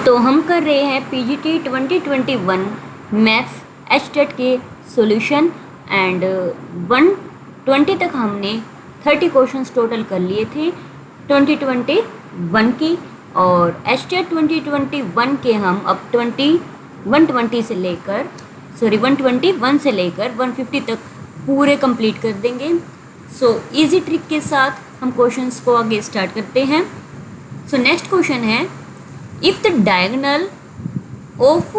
तो हम कर रहे हैं पीजीटी 2021 मैथ्स एचटेट के सॉल्यूशन एंड 120 तक हमने 30 क्वेश्चंस टोटल कर लिए थे 2021 की, और एचटेट 2021 के हम अब 120 से लेकर 121 से लेकर 150 तक पूरे कंप्लीट कर देंगे। सो इजी ट्रिक के साथ हम क्वेश्चंस को आगे स्टार्ट करते हैं। सो नेक्स्ट क्वेश्चन है, if the diagonal of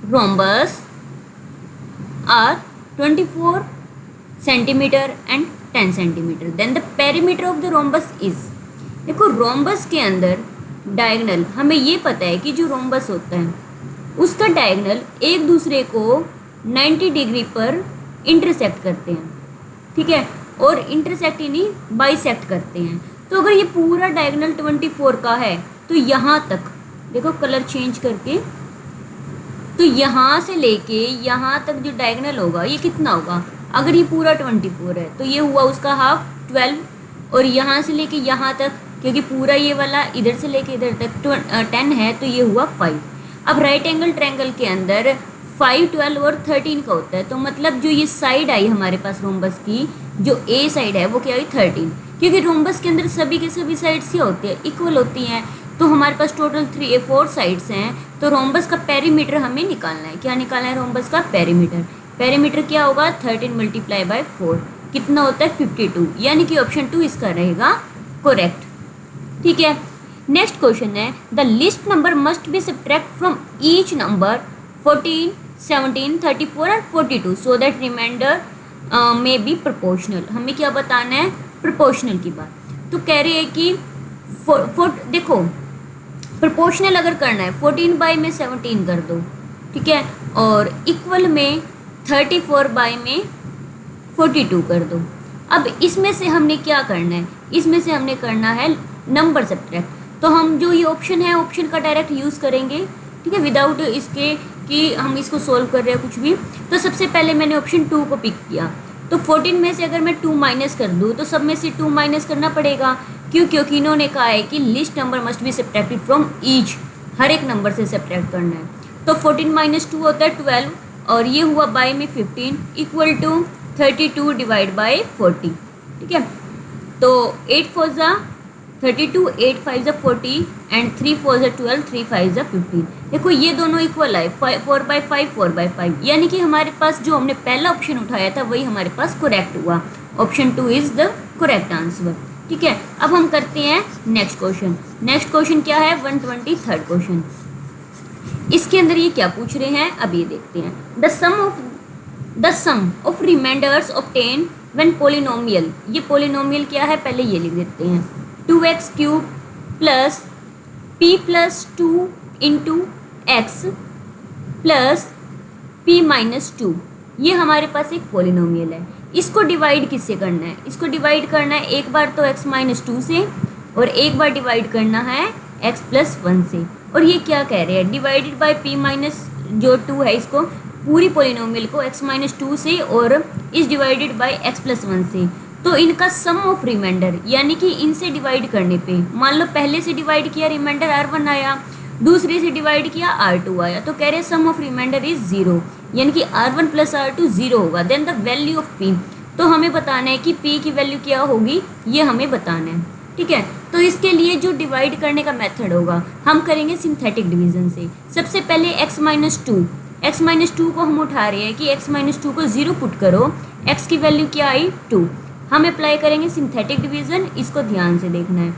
rhombus are 24 centimeter and 10 centimeter, then the perimeter of the rhombus is। देखो रोम्बस के अंदर डायगनल, हमें ये पता है कि जो रोम्बस होता है उसका डायगनल एक दूसरे को 90 डिग्री पर इंटरसेक्ट करते हैं, ठीक है, और इंटरसेक्ट यानी बाइसेक्ट करते हैं। तो अगर ये पूरा डायगनल 24 का है तो यहाँ तक देखो कलर चेंज करके, तो यहाँ से लेके यहाँ तक जो डायगनल होगा ये कितना होगा। अगर ये पूरा 24 है तो ये हुआ उसका हाफ 12, और यहाँ से लेके यहाँ तक, क्योंकि पूरा ये वाला इधर से लेके इधर तक 10 है तो ये हुआ 5। अब राइट एंगल ट्रायंगल के अंदर 5, 12 और 13 का होता है, तो मतलब जो ये साइड आई हमारे पास रोम्बस की, जो ए साइड है वो क्या आई 13, क्योंकि रोम्बस के अंदर सभी के सभी साइड्स क्या होती है, इक्वल होती हैं। तो हमारे पास टोटल 4 साइड्स हैं, तो रोम्बस का पेरीमीटर हमें निकालना है। क्या निकालना है रोम्बस का पेरीमीटर? पेरीमीटर क्या होगा 13 मल्टीप्लाई बाय 4, कितना होता है 52, यानी कि ऑप्शन 2 इसका रहेगा करेक्ट, ठीक है। नेक्स्ट क्वेश्चन है, the list number must be subtract from each number 14, 17, 34 and 42 so that remainder may be proportional. हमें क्या बताना है? प्रोपोर्शनल की बात। तो कह रहे हैं कि देखो प्रोपोर्शनल अगर करना है 14 बाई में 17 कर दो, ठीक है, और इक्वल में 34 बाई में 42 कर दो। अब इसमें से हमने क्या करना है? इसमें से हमने करना है नंबर सब्ट्रैक्ट। तो हम जो ये ऑप्शन है ऑप्शन का डायरेक्ट यूज़ करेंगे, ठीक है, विदाउट इसके कि हम इसको सोल्व कर रहे हैं कुछ भी। तो सबसे पहले मैंने ऑप्शन 2 को पिक किया, तो 14 में से अगर मैं 2 माइनस कर दूँ तो सब में से 2 माइनस करना पड़ेगा। क्यों? क्योंकि इन्होंने कहा है कि list number must be subtracted from each, हर एक नंबर से सब्ट्रैक्ट करना है। तो 14 माइनस 2 होता है 12, और ये हुआ बाय में 15 इक्वल टू 32 डिवाइड बाय 40, ठीक है। तो 8 4 ज़ा 32, 8 5 ज़ा 40 एंड 3 4 ज़ा 12, 3 5 ज़ा 15। देखो ये दोनों इक्वल है, 4 बाई 5 4 बाई 5, यानी कि हमारे पास जो हमने पहला ऑप्शन उठाया था वही हमारे पास करेक्ट हुआ। Option 2 is the correct answer, ठीक है। अब हम करते हैं नेक्स्ट क्वेश्चन। नेक्स्ट क्वेश्चन क्या है? 123 क्वेश्चन। इसके अंदर ये क्या पूछ रहे हैं अब ये देखते हैं। The sum of remainders obtain when polynomial. ये पोलिनोमियल क्या है पहले ये लिख देते हैं। 2x cube plus p plus 2 into X plus p minus 2, ये हमारे पास एक पोलिनोमियल है। इसको डिवाइड किससे करना है? इसको डिवाइड करना है एक बार तो x माइनस 2 से, और एक बार डिवाइड करना है x प्लस 1 से। और ये क्या कह रहे हैं? डिवाइडेड बाय p माइनस जो 2 है, इसको पूरी पोलिनोमियल को x माइनस 2 से और इस डिवाइडेड बाय x प्लस 1 से। तो इनका सम ऑफ रिमाइंडर, यानी कि इनसे डिवाइड करने पे, मान लो पहले से डिवाइड किया रिमाइंडर r1 आया, दूसरे से डिवाइड किया r2 आया, तो कह रहे हैं सम ऑफ रिमाइंडर इज 0, यानी कि r1 प्लस r2 0 होगा। Then the value of p, तो हमें बताना है कि p की वैल्यू क्या होगी, ये हमें बताना है, ठीक है। तो इसके लिए जो डिवाइड करने का मेथड होगा हम करेंगे सिंथेटिक डिवीजन से। सबसे पहले x माइनस 2 को हम उठा रहे हैं कि x माइनस 2 को 0 पुट करो, x की वैल्यू क्या आई 2। हम अप्लाई करेंगे सिंथेटिक डिवीजन, इसको ध्यान से देखना है।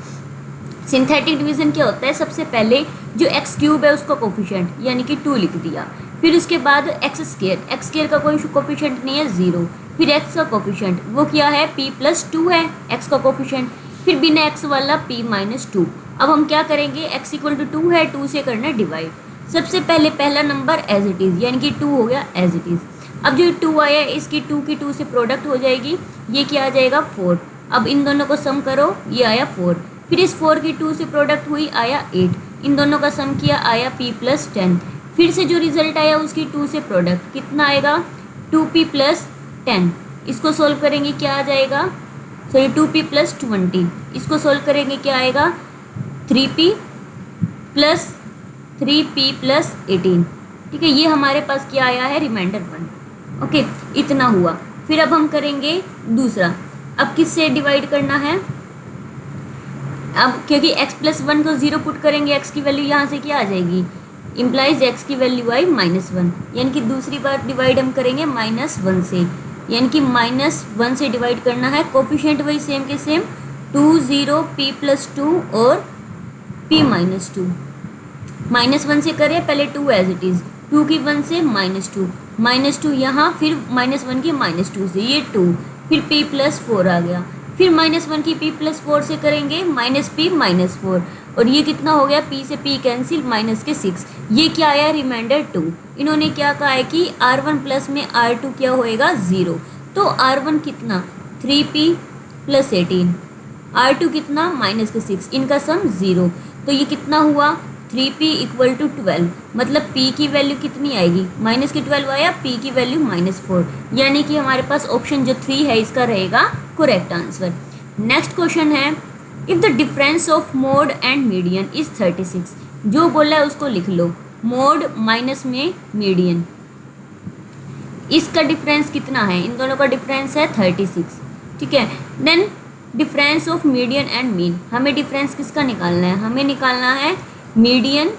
सिंथेटिक डिवीजन क्या होता है? सबसे पहले जो एक्स क्यूब है उसका कोफिशिएंट यानी कि 2 लिख दिया, फिर उसके बाद एक्स स्केयर का कोई कोफिशिएंट नहीं है 0, फिर एक्स का कोफिशिएंट वो क्या है p प्लस 2 है एक्स का कोफिशिएंट, फिर बिना एक्स वाला p माइनस 2। अब हम क्या करेंगे? x इक्वल टू 2 है, 2 से करना डिवाइड। सबसे पहले पहला नंबर एज इट इज़, यानी कि 2 हो गया एज इट इज़। अब जो 2 आया इसकी 2 की 2 से प्रोडक्ट हो जाएगी, ये क्या आ जाएगा 4। अब इन दोनों को सम करो, ये आया 4, फिर इस 4 की 2 से प्रोडक्ट हुई आया 8, इन दोनों का सम किया आया p प्लस 10, फिर से जो रिजल्ट आया उसकी 2 से प्रोडक्ट कितना आएगा 2p प्लस 10। इसको सोल्व करेंगे क्या आ जाएगा? सॉरी 2p प्लस 20, इसको सोल्व करेंगे क्या आएगा 3p प्लस 3p प्लस 18। ठीक है, ये हमारे पास क्या आया है, रिमाइंडर 1। ओके, इतना हुआ। फिर अब हम करेंगे दूसरा। अब किससे डिवाइड करना है, अब क्योंकि x प्लस 1 को 0 पुट करेंगे, x की वैल्यू यहाँ से क्या आ जाएगी, इम्प्लाइज x की वैल्यू आई -1, यानी कि दूसरी बार डिवाइड हम करेंगे -1 से, यानी कि -1 से डिवाइड करना है। कोफिशिएंट वही सेम के सेम, 2 0 p प्लस 2 और p माइनस 2। -1 से करें पहले 2 एज इट इज़, 2 की 1 से -2 यहाँ, फिर -1 की -2 से ये 2, फिर p प्लस 4 आ गया, फिर -1 की p प्लस 4 से करेंगे -p -4, और ये कितना हो गया, p से p कैंसिल, माइनस के 6, ये क्या आया, रिमाइंडर 2। इन्होंने क्या कहा है कि r1 प्लस में r2 क्या होएगा, 0, तो r1 कितना 3p प्लस 18, r2 कितना माइनस के 6, इनका सम 0, तो ये कितना हुआ 3p इक्वल टू 12, मतलब p की वैल्यू कितनी आएगी, माइनस के 12 आया, p की वैल्यू -4, यानी कि हमारे पास ऑप्शन जो 3 है इसका रहेगा करेक्ट आंसर। नेक्स्ट क्वेश्चन है, if the difference of mode and median is 36, जो बोला है उसको लिख लो, मोड माइनस में मीडियन, इसका डिफरेंस कितना है, इन दोनों का डिफरेंस है 36। ठीक है, then difference of median and mean, हमें डिफरेंस किसका निकालना है, हमें निकालना है मीडियन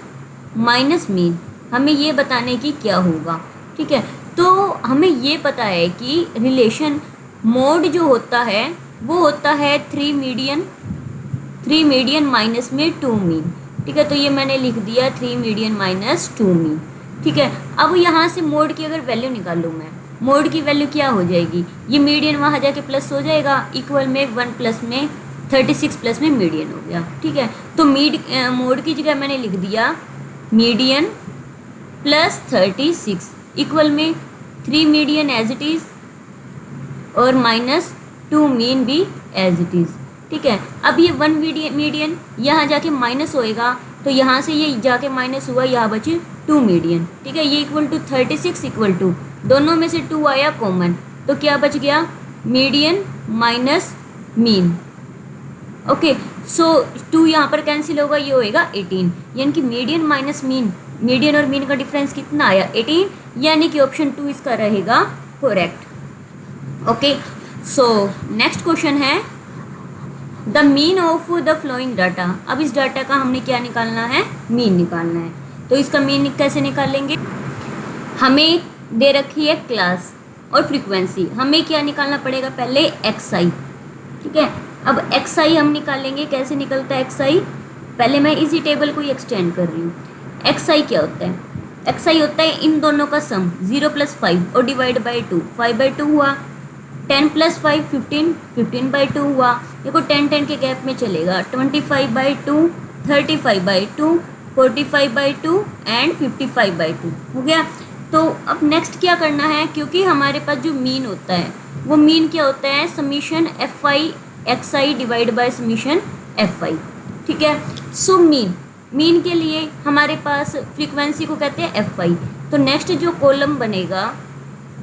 माइनस मीन, हमें ये बताने की क्या होगा। ठीक है, तो हमें ये पता है कि रिलेशन मोड जो होता है वो होता है 3 मीडियन माइनस में 2 मीन। ठीक है, तो ये मैंने लिख दिया 3 मीडियन माइनस 2 मीन। ठीक है, अब यहाँ से मोड की अगर वैल्यू निकालूँ मैं, मोड की वैल्यू क्या हो जाएगी, ये मीडियन वहाँ जाके प्लस हो जाएगा, इक्वल में 1 प्लस में 36 प्लस में मीडियन हो गया। ठीक है, तो मोड की जगह मैंने लिख दिया मीडियन प्लस 36 इक्वल में 3 मीडियन एज इट इज़ और माइनस 2 मीन भी एज इट इज़। ठीक है, अब ये 1 मीडियन यहाँ जाके माइनस होएगा, तो यहाँ से ये जाके माइनस हुआ, यहाँ बचे 2 मीडियन। ठीक है, ये इक्वल टू 36 इक्वल टू, दोनों में से 2 आया कॉमन, तो क्या बच गया, मीडियन माइनस मीन। ओके, सो 2 यहाँ पर कैंसिल होगा, ये होएगा 18, यानी कि मीडियन माइनस मीन, मीडियन और मीन का डिफरेंस कितना आया, 18, यानी कि ऑप्शन 2 इसका रहेगा correct. Okay, so next question है, the mean of the following data. अब इस डाटा का हमने क्या निकालना है, मीन निकालना है, तो इसका मीन कैसे निकालेंगे, हमें दे रखी है क्लास और फ्रीक्वेंसी, हमें क्या निकालना पड़ेगा, पहले xi। ठीक है, अब xi हम निकालेंगे, कैसे निकलता है xi, पहले मैं इसी टेबल को ही एक्सटेंड कर रही हूँ। xi क्या होता है, xi होता है इन दोनों का सम, 0 + 5 और डिवाइड बाई 2, 5/2 हुआ, 10 + 5 15, 15/2 हुआ, देखो 10 के गैप में चलेगा, 25/2, 35/2, 45/2 एंड 55/2 हो गया। तो अब नेक्स्ट क्या करना है, क्योंकि हमारे पास जो मीन होता है वो मीन क्या होता है, summation fi xi divide by summation fi। ठीक है, सो मीन के लिए हमारे पास फ्रीक्वेंसी को कहते हैं fi, तो नेक्स्ट जो कॉलम बनेगा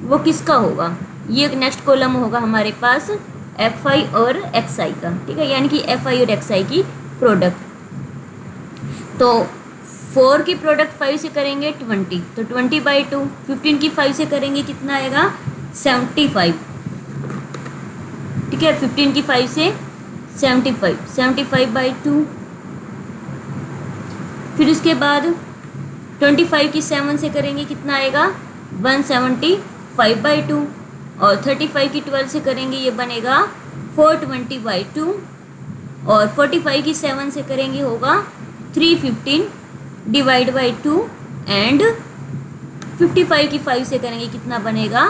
वो किसका होगा, ये नेक्स्ट कॉलम होगा हमारे पास fi और xi का। ठीक है, यानी कि fi और xi की प्रोडक्ट, तो 4 की प्रोडक्ट 5 से करेंगे 20, तो 20/2, 15 की 5 से करेंगे कितना आएगा, 75। ठीक है, 15 की 5 से 75, 75/2, फिर उसके बाद 25 की 7 से करेंगे कितना आएगा, 175/2, और 35 की 12 से करेंगे ये बनेगा 420/2, और 45 की 7 से करेंगे होगा 315 डिवाइड बाई 2, एंड 55 की 5 से करेंगे कितना बनेगा,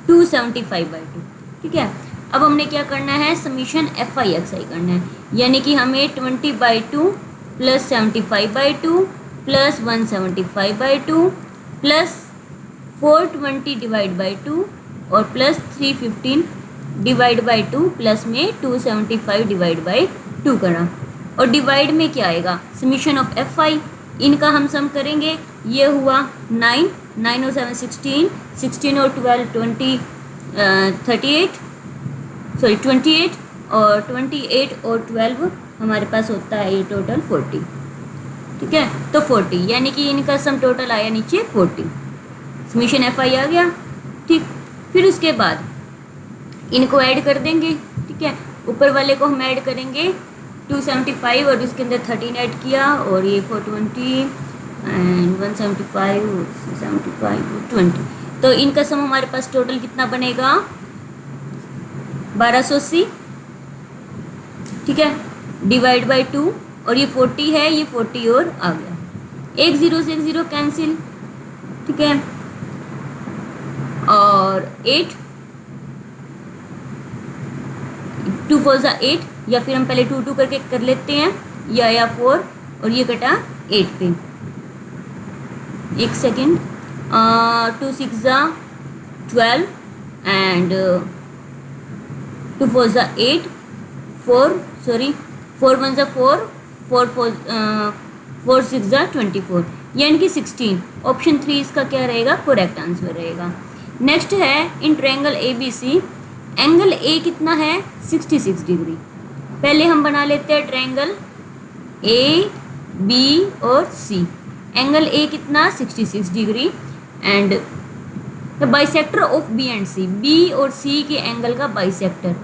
275/2। ठीक है, अब हमने क्या करना है, समीशन fi xi करना है, यानी कि हमें 20/2 plus 75/2 plus 175/2 plus 420 divide by 2 और प्लस 315 डिवाइड बाई 2 प्लस में 275 डिवाइड बाई 2 करना, और डिवाइड में क्या आएगा, समीशन ऑफ fi, इनका हम सम करेंगे, ये हुआ 9, 9 और 7 16, 16 और 12 20, 28 और 28 और 12 हमारे पास होता है ये टोटल 40। ठीक है, तो 40 यानी कि इनका सम टोटल आया नीचे 40। समीशन एफ आई आ गया। ठीक, फिर उसके बाद इनको ऐड कर देंगे। ठीक है, ऊपर वाले को हम ऐड करेंगे 275 और उसके अंदर 13 ऐड किया और ये 420 एंड 175 75 20, तो इनका सम हमारे पास टोटल कितना बनेगा 1280। ठीक है, डिवाइड बाय 2 और ये 40 है, ये 40 और आ गया, एक जीरो से एक जीरो कैंसिल। ठीक है, और 8 2 4 ज़ा 8, या फिर हम पहले 2 2 करके कर लेते हैं, या 4 और ये कटा 8 पे। एक सेकेंड, 2 6 ज़ा 12 एंड 2 4 ज़ा 8, 4 1 ज़ा 4, 4 6 ज़ा 24, यानी कि 16। ऑप्शन 3 इसका क्या रहेगा, करेक्ट आंसर रहेगा। नेक्स्ट है in triangle A B C, angle A कितना है 66 डिग्री। पहले हम बना लेते हैं ट्रायंगल ए बी और सी। एंगल ए कितना 66 degree and the bisector of B and C, B और सी के एंगल का बाइसेक्टर,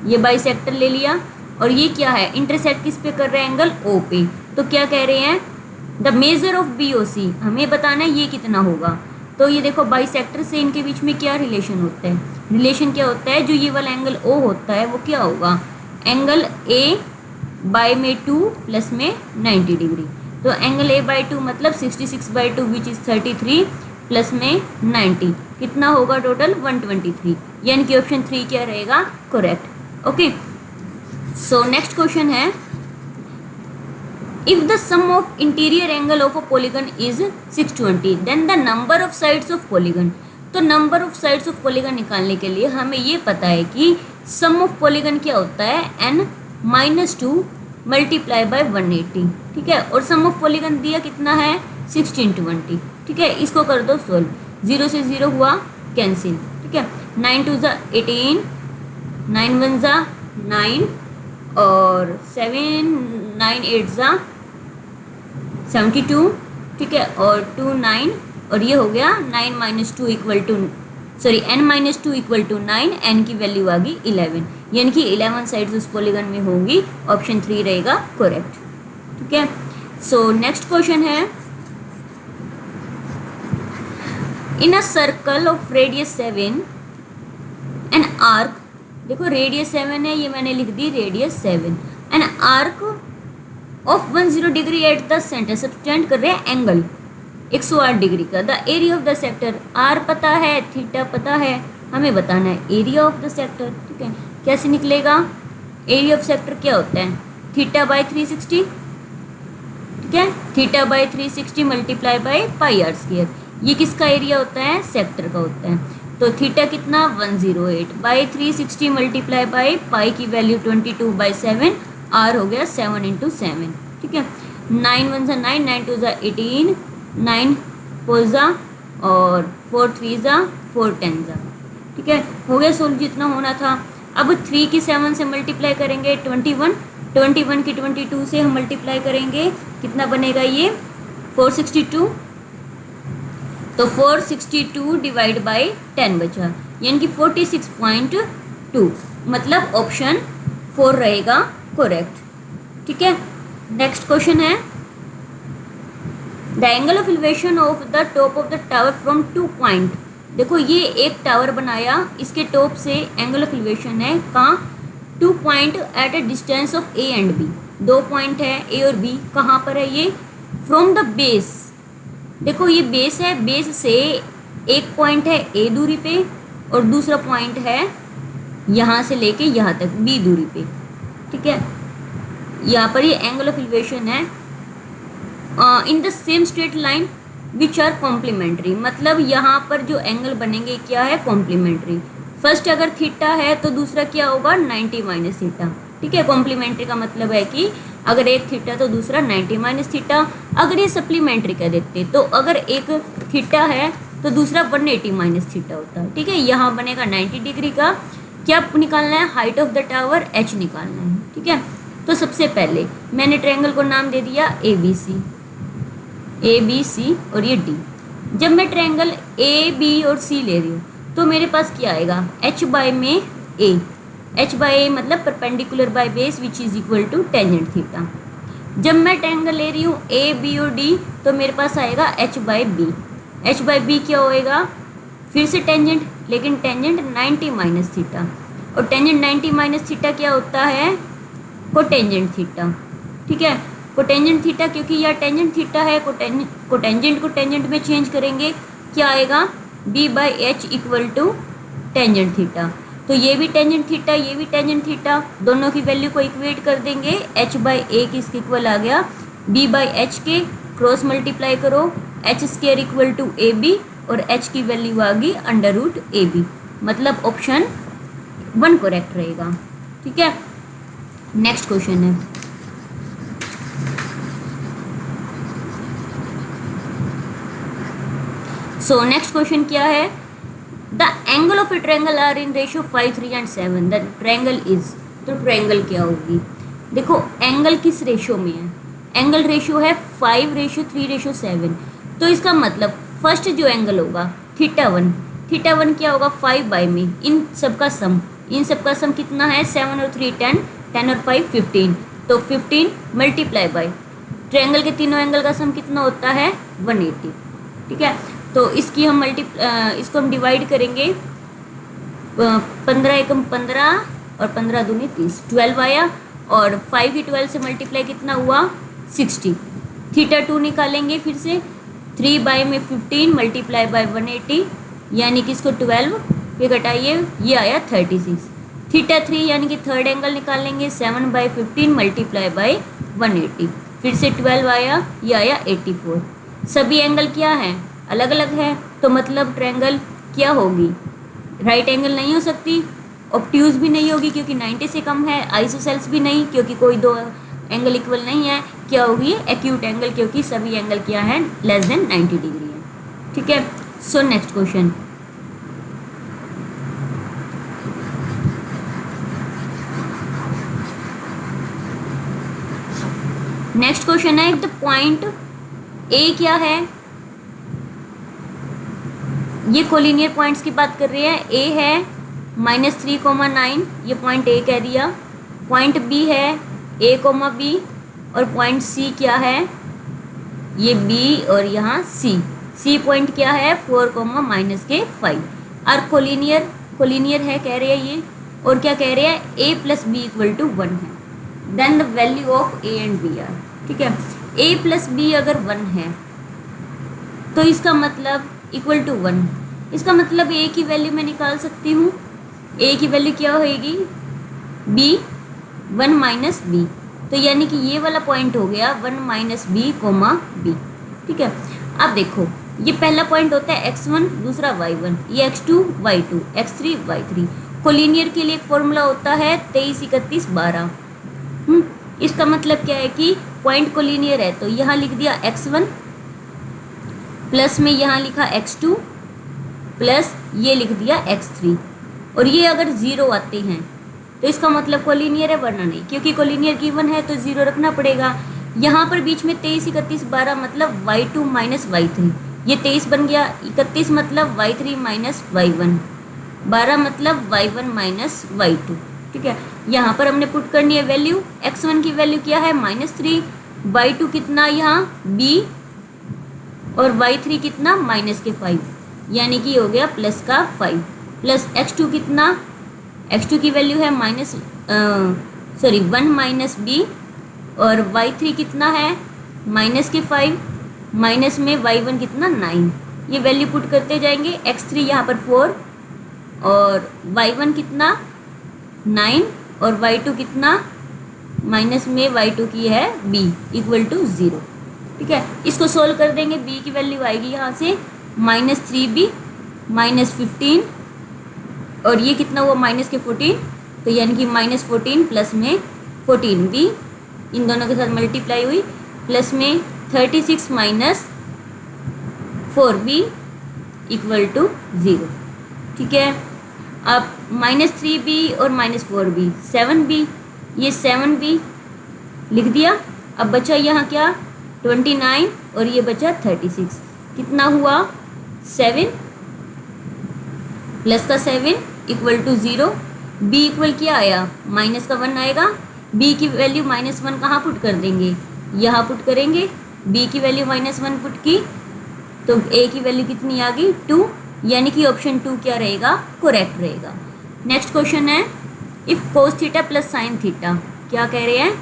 ये बाइसेक्टर ले लिया। और ये क्या है, इंटरसेक्ट किस पे कर रहे हैं, एंगल ओ पे। तो क्या कह रहे हैं, the measure of B O C, हमें बताना है ये कितना होगा। तो ये देखो बाइसेक्टर से इनके बीच में क्या रिलेशन होता है, रिलेशन क्या होता है, जो ये वाला एंगल ओ होता है वो क्या होगा, एंगल ए बाय में 2 प्लस में 90 डिग्री। तो एंगल ए बाय 2 मतलब 66/2 विच इज़ 33 प्लस में 90 कितना होगा टोटल 123, यानी कि ऑप्शन 3 क्या रहेगा, correct. Okay, so next question है, if the sum of interior angle of a polygon is 620 then the number of sides of polygon. तो number of sides of polygon निकालने के लिए हमें ये पता है कि सम ऑफ पॉलीगन क्या होता है, n-2 मल्टीप्लाई बाय 180। ठीक है, और सम ऑफ पॉलीगन दिया कितना है 1620। ठीक है, इसको कर दो सोल्व, 0 से 0 हुआ कैंसिल। ठीक है, 9 2 ज़ा 18, 9 1 ज़ा 9 और 7 9 8 ज़ा 72। ठीक है, और 2 9 और ये हो गया 9 - 2 equal to n - 2 equal to 9, n की वैल्यू आ गई 11, यानी कि 11 साइड्स उस पॉलीगन में होंगी, ऑप्शन 3 रहेगा करेक्ट। ठीक है, सो नेक्स्ट क्वेश्चन है, in a circle of radius 7 an arc, देखो रेडियस 7 है, ये मैंने लिख दी radius 7, an arc of 10 degree at the centre, subtend कर रहे हैं एंगल 108 डिग्री का। The area of the sector, आर पता है, थीटा पता है, हमें बताना है एरिया ऑफ द सेक्टर। ठीक है, कैसे निकलेगा, एरिया ऑफ सेक्टर क्या होता है, थीटा बाय 360। ठीक है, theta by 360 multiply by pi R square, ये किसका एरिया होता है, सेक्टर का होता है। तो थीटा कितना 108 बाई 360 मल्टीप्लाई बाय पाई की वैल्यू 22/7, आर हो गया 7 × 7। ठीक है, 9 1 ज़ा 9, 9 2 ज़ा 18, 9 4 ज़ा और 4 3 ज़ा 4 10 ज़ा। ठीक है, हो गया सोल्व जितना होना था। अब 3 की 7 से मल्टीप्लाई करेंगे 21, 21 की 22 से हम मल्टीप्लाई करेंगे, कितना बनेगा ये 462। तो 462 डिवाइड बाई 10 बचा, यानी कि 46.2, मतलब ऑप्शन 4 रहेगा करेक्ट। ठीक है, नेक्स्ट क्वेश्चन है, the angle of elevation of the top of the tower from 2 point. देखो ये एक टावर बनाया, इसके टॉप से एंगल ऑफ एलिवेशन है कहाँ, 2 point at a distance of A and B, 2 point है ए और बी, कहाँ पर है ये, फ्रॉम द बेस। देखो ये बेस है, बेस से एक पॉइंट है ए दूरी पे और दूसरा पॉइंट है यहाँ से लेके यहाँ तक बी दूरी पे। ठीक है, यहाँ पर ये एंगल ऑफ एलिवेशन है in the same straight line which are complementary, मतलब यहाँ पर जो एंगल बनेंगे क्या है, कॉम्प्लीमेंट्री। फर्स्ट अगर थीटा है तो दूसरा क्या होगा 90 माइनस थीटा। ठीक है, कॉम्प्लीमेंट्री का मतलब है कि अगर एक थीटा तो दूसरा 90 माइनस थीटा। अगर ये सप्लीमेंट्री कह देते तो अगर एक थीटा है तो दूसरा 180 माइनस थीटा होता है। ठीक है, यहाँ बनेगा 90 डिग्री का। क्या निकालना है, height of the tower h निकालना है। ठीक है, तो सबसे पहले मैंने ट्रायंगल को नाम दे दिया ए बी सी और ये डी। जब मैं ट्रायंगल ए बी और सी ले रही हूँ तो मेरे पास क्या आएगा, एच बाय में ए, एच बाय ए मतलब perpendicular by base which is equal to tangent theta. जब मैं ट्रायंगल ले रही हूँ ए बी और डी तो मेरे पास आएगा H by B. H by B क्या होएगा, फिर से टेंजेंट, लेकिन टेंजेंट 90 माइनस थीटा, और टेंजेंट 90 माइनस थीटा क्या होता है, कोटेंजेंट थीटा। ठीक है, कोटेंजेंट थीटा, क्योंकि यह टेंजेंट थीटा है, कोटेंजेंट को टेंजेंट में चेंज करेंगे, क्या आएगा, B by H equal to tangent theta. तो ये भी टेंजेंट थीटा, ये भी टेंजेंट थीटा, दोनों की वैल्यू को इक्वेट कर देंगे, एच बाई ए किसके इक्वल आ गया, बी बाई एच के, क्रॉस मल्टीप्लाई करो, H square equal to A B, और एच की वैल्यू आ गई अंडर रूट ए बी, मतलब ऑप्शन 1 करेक्ट रहेगा। ठीक है, नेक्स्ट क्वेश्चन है, सो नेक्स्ट क्वेश्चन क्या है, the angle of a triangle are in ratio 5, 3 and 7, the triangle is, तो ट्रायंगल क्या होगी, देखो एंगल किस रेशियो में है, एंगल रेशियो है 5:3:7, तो इसका मतलब फर्स्ट जो एंगल होगा थीटा वन क्या होगा, 5 बाय में इन सबका सम कितना है, 7 और 3 10, 10 और 5 15, तो 15 मल्टीप्लाई बाय ट्रायंगल के तीनों एंगल का सम कितना होता है, 180। ठीक है, तो इसकी हम इसको हम डिवाइड करेंगे, 15 एकम 15 और 15 दूनी 30, 12 आया, और 5 की 12 से मल्टीप्लाई कितना हुआ, 60। थीटा 2 निकालेंगे फिर से, 3 बाय में 15 मल्टीप्लाई बाय 180, यानी कि इसको 12 पे घटाइए, ये आया 36। थीटा 3 यानी कि थर्ड एंगल निकालेंगे, 7 बाय 15 मल्टीप्लाई बाय 180, फिर से 12 आया, ये आया 84। सभी एंगल क्या हैं, अलग अलग है, तो मतलब ट्रायंगल क्या होगी, राइट एंगल नहीं हो सकती, ऑब्ट्यूज भी नहीं होगी क्योंकि 90 से कम है, आइसोसेल्स भी नहीं क्योंकि कोई दो एंगल इक्वल नहीं है, क्या होगी, एक्यूट एंगल, क्योंकि सभी एंगल क्या है, लेस देन 90 डिग्री है। ठीक है, सो नेक्स्ट क्वेश्चन, नेक्स्ट क्वेश्चन है, द पॉइंट ए क्या है, ये कोलिनियर पॉइंट्स की बात कर रहे हैं, ए है -3,9, ये पॉइंट ए कह दिया, पॉइंट बी है a, बी, और पॉइंट सी क्या है, ये बी और यहाँ सी पॉइंट क्या है, 4, -5, और कोलिनियर है कह रहे हैं ये, और क्या कह रहे हैं, a + b = 1 है, then the value of a and b are. ठीक है, a + b अगर 1 है तो इसका मतलब इक्वल टू 1, इसका मतलब a की वैल्यू मैं निकाल सकती हूँ, a की वैल्यू क्या होएगी, b 1 - b, तो यानी कि ये वाला पॉइंट हो गया 1 - b, b। ठीक है, अब देखो ये पहला पॉइंट होता है x1, दूसरा y1, ये x2 y2, x3 y3। Collinear के लिए एक फॉर्मूला होता है 23, 31, 12। इसका मतलब क्या है कि पॉइंट कोलिनियर है, तो यहाँ लिख दिया x1 प्लस में यहाँ लिखा x2 प्लस ये लिख दिया x3, और ये अगर 0 आते हैं तो इसका मतलब कोलिनियर है, वरना नहीं, क्योंकि कोलिनियर गिवन है तो 0 रखना पड़ेगा। यहाँ पर बीच में 23, 31, 12 मतलब y2 - y3, ये 23 बन गया, 31 मतलब y3 - y1, 12 मतलब y1 - y2। ठीक है, यहाँ पर हमने पुट करनी है वैल्यू, x1 की वैल्यू क्या है, -3, y2 कितना यहाँ b, और y3 कितना -5, यानी कि हो गया +5, प्लस x2 कितना, x2 की वैल्यू है 1 - b, और y3 कितना है -5, माइनस में y1 कितना 9, ये वैल्यू पुट करते जाएंगे, x3 यहाँ पर 4, और y1 कितना 9, और y2 कितना, माइनस में y2 की है b = 0। ठीक है, इसको सोल्व कर देंगे, b की वैल्यू आएगी यहाँ से -3b -15, और ये कितना हुआ -14, तो यानी कि -14 प्लस में 14b, इन दोनों के साथ मल्टीप्लाई हुई, प्लस में 36 - 4b = 0। ठीक है, अब -3b और -4b 7b, ये 7b लिख दिया। अब बचा यहाँ क्या 29 और ये बचा 36, कितना हुआ 7 प्लस का 7 इक्वल टू 0। बी इक्वल क्या आया माइनस का 1 आएगा। बी की वैल्यू -1 कहाँ पुट कर देंगे, यहाँ पुट करेंगे। बी की वैल्यू -1 पुट की तो ए की वैल्यू कितनी आ गई 2, यानी कि ऑप्शन 2 क्या रहेगा करेक्ट रहेगा। नेक्स्ट क्वेश्चन है if cos theta plus sine theta, क्या कह रहे हैं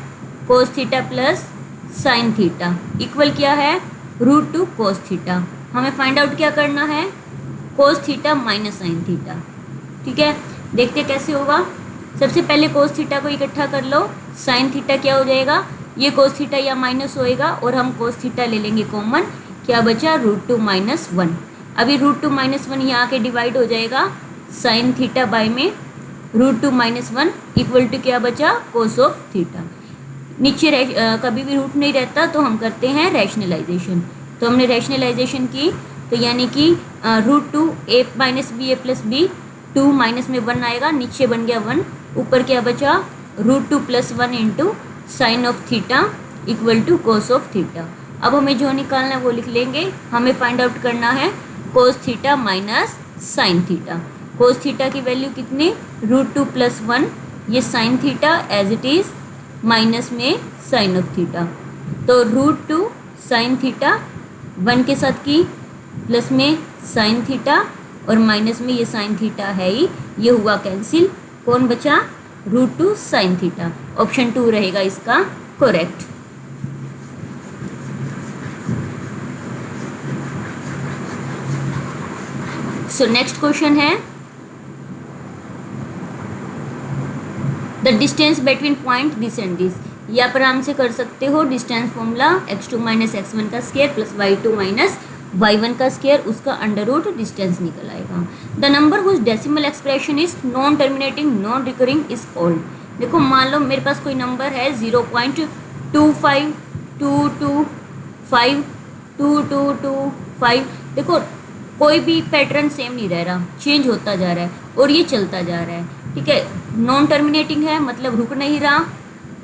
cos theta plus sine theta equal क्या है √2 कोस थीटा। हमें फाइंड आउट क्या करना है cos theta minus sine theta. ठीक है, देखते कैसे होगा। सबसे पहले कोस थीटा को इकट्ठा कर लो, साइन थीटा क्या हो जाएगा, ये कोस थीटा या माइनस होएगा और हम कोस थीटा ले लेंगे कॉमन, क्या बचा √2 - 1। अभी √2 - 1 यहाँ के डिवाइड हो जाएगा साइन थीटा बाय में √2 - 1 इक्वल टू क्या बचा कोस ऑफ थीटा। नीचे कभी भी रूट नहीं रहता तो हम करते हैं रैशनलाइजेशन। तो हमने रैशनलाइजेशन की तो यानी कि √2 a - b a + b 2 minus में 1 आएगा, नीचे बन गया 1, ऊपर क्या बचा √2 + 1 into sine of theta equal to cos of theta. अब हमें जो निकालना है वो लिख लेंगे। हमें फाइंड आउट करना है cos theta minus sine theta. Cos theta की वैल्यू कितनी √2 + 1, ये sine theta as it is minus में साइन ऑफ थीटा, तो √2 साइन थीटा 1 के साथ की प्लस में साइन थीटा और माइनस में ये साइन थीटा है ही, ये हुआ कैंसिल, कौन बचा √2 साइन थीटा। ऑप्शन 2 रहेगा इसका करेक्ट। सो नेक्स्ट क्वेश्चन है the distance between point this and this. ये आप आराम से कर सकते हो, डिस्टेंस फॉर्मूला x2 - x1 का स्क्वायर प्लस y2 - y1 का स्क्वायर, उसका अंडर रूट डिस्टेंस निकल आएगा। The number whose decimal expression is non terminating non recurring is called. देखो मान लो मेरे पास कोई नंबर है 0.252252225, देखो कोई भी पैटर्न सेम नहीं रह रहा, चेंज होता जा रहा है और ये चलता जा रहा है। ठीक है, नॉन टर्मिनेटिंग है मतलब रुक नहीं रहा,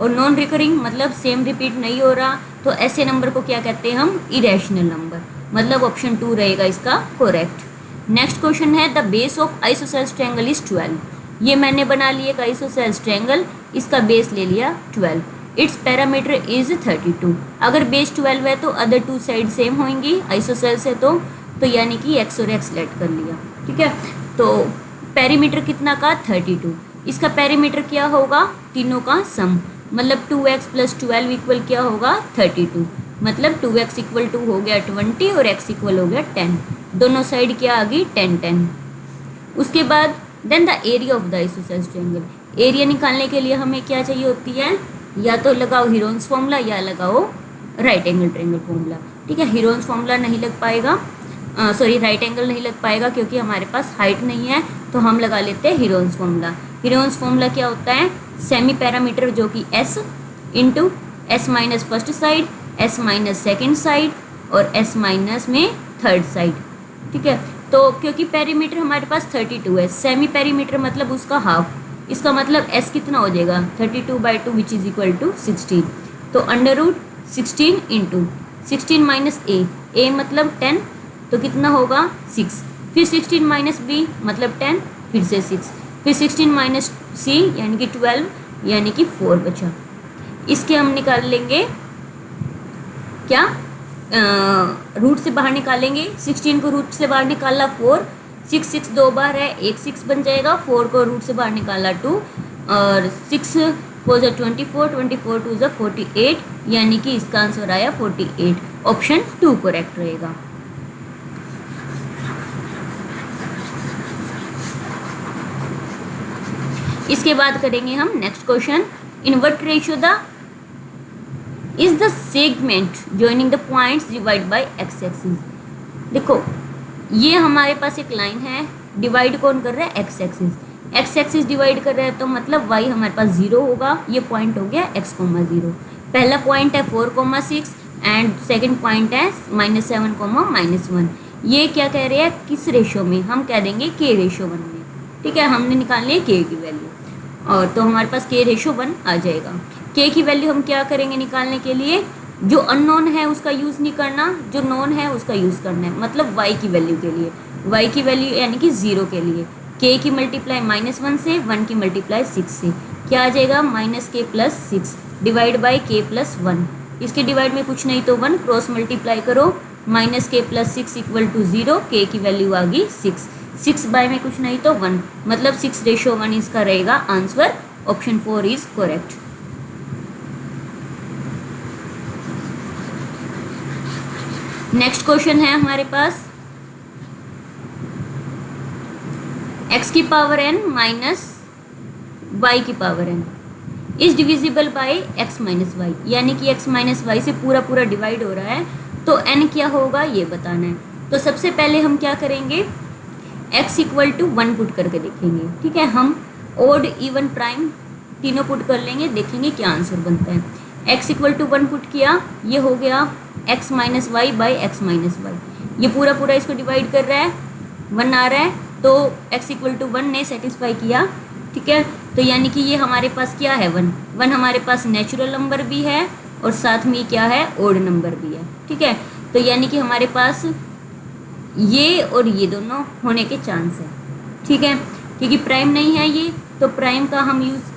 और नॉन रिकरिंग मतलब सेम रिपीट नहीं हो रहा, तो ऐसे नंबर को क्या कहते हैं हम इरेशनल नंबर, मतलब ऑप्शन 2 रहेगा इसका करेक्ट। नेक्स्ट क्वेश्चन है the base of isosceles triangle is 12। ये मैंने बना लिया एक आइसोसेल्स ट्रायंगल, इसका बेस ले लिया 12, इट्स पैरामीटर इज 32। अगर बेस 12 है तो अदर 2 साइड सेम होंगी, आइसोसेल्स है तो यानी कि x और x लेट कर लिया। ठीक है, तो पेरीमीटर कितना का 32, इसका पेरीमीटर क्या होगा तीनों का सम, मतलब 2x + 12 इक्वल क्या होगा 32, मतलब 2x इक्वल टू हो गया 20 और x इक्वल हो गया 10, दोनों साइड क्या आ गई 10 10। उसके बाद then the area of the isosceles triangle, area निकालने के लिए हमें क्या चाहिए होती है, या तो लगाओ हीरोन्स फॉर्मूला या लगाओ राइट एंगल ट्रायंगल फॉर्मूला। ठीक है, हीरोन्स फॉर्मूला नहीं लग पाएगा, सॉरी राइट एंगल नहीं लग पाएगा क्योंकि हमारे पास हाइट नहीं है, तो हम लगा लेते हैं हीरोन्स फॉर्मूला। हीरोन्स फॉर्मूला क्या होता है, सेमी पैरामीटर जो कि s into s minus first side, s minus second side और s माइनस में थर्ड साइड। ठीक है, तो क्योंकि पेरीमीटर हमारे पास 32 है, सेमी पेरीमीटर मतलब उसका हाफ, इसका मतलब s कितना हो जाएगा 32/2 विच इज़ इक्वल टू 16, तो √16 इंटू 16 माइनस a मतलब 10, तो कितना होगा 6, फिर 16 माइनस b मतलब 10, फिर से 6, फिर 16 माइनस c यानी कि 12 यानी कि 4 बचा। इसके हम निकाल लेंगे क्या, रूट से बाहर निकालेंगे, 16 को रूट से बाहर निकाला 4, 6 6 दो बार है, एक 6 बन जाएगा, 4 को रूट से बाहर निकाला 2 और 6 4 × 24, 24 2 × 48, यानी कि इसका आंसर आया 48, ऑप्शन 2 करेक्ट रहेगा। इसके बाद करेंगे हम next question, in what ratio the is the segment joining the points divide by x axis. देखो ये हमारे पास एक लाइन है, डिवाइड कौन कर रहा है x axis, x axis divide कर रहा है तो मतलब y हमारे पास 0 होगा, ये पॉइंट हो गया x, 0। पहला पॉइंट है 4, 6 एंड सेकंड पॉइंट है -7, -1। ये क्या कह रहे हैं किस रेशियो में, हम कह देंगे k/1 में। ठीक है, हमने निकालनी है k की वैल्यू, और तो हमारे पास k/1 आ जाएगा। के की वैल्यू हम क्या करेंगे निकालने के लिए, जो अननोन है उसका यूज़ नहीं करना, जो नोन है उसका यूज़ करना है, मतलब y की वैल्यू के लिए, y की वैल्यू यानी कि 0 के लिए k की मल्टीप्लाई -1 से, 1 की मल्टीप्लाई 6 से, क्या आ जाएगा -k+6 डिवाइड बाई k+1, इसके डिवाइड में कुछ नहीं तो 1, क्रॉस मल्टीप्लाई करो, -k+6 इक्वल टू 0, k की वैल्यू आ गई 6, 6 बाय में कुछ नहीं तो 1, मतलब 6:1 इसका रहेगा answer, option 4 is correct. Next question है हमारे पास x की पावर n माइनस y की power n is divisible by x minus Y, यानी कि x माइनस वाई से पूरा पूरा डिवाइड हो रहा है, तो n क्या होगा ये बताना है। तो सबसे पहले हम क्या करेंगे, x इक्वल टू 1 पुट करके देखेंगे, ठीक है, हम ओड इवन प्राइम तीनों पुट कर लेंगे, देखेंगे क्या आंसर बनता है। x इक्वल टू 1 पुट किया, ये हो गया x minus Y by X minus Y, ये पूरा पूरा इसको डिवाइड कर रहा है, 1 आ रहा है, तो x इक्वल टू 1 ने सेटिस्फाई किया, ठीक है, तो यानी कि ये हमारे पास क्या है 1, 1 हमारे पास नेचुरल नंबर भी है और साथ में क्या है ओड नंबर भी है, ठीक है, तो यानी कि हमारे पास ये और ये दोनों होने के चांस है, ठीक है, क्योंकि प्राइम नहीं है ये, तो प्राइम का हम यूज़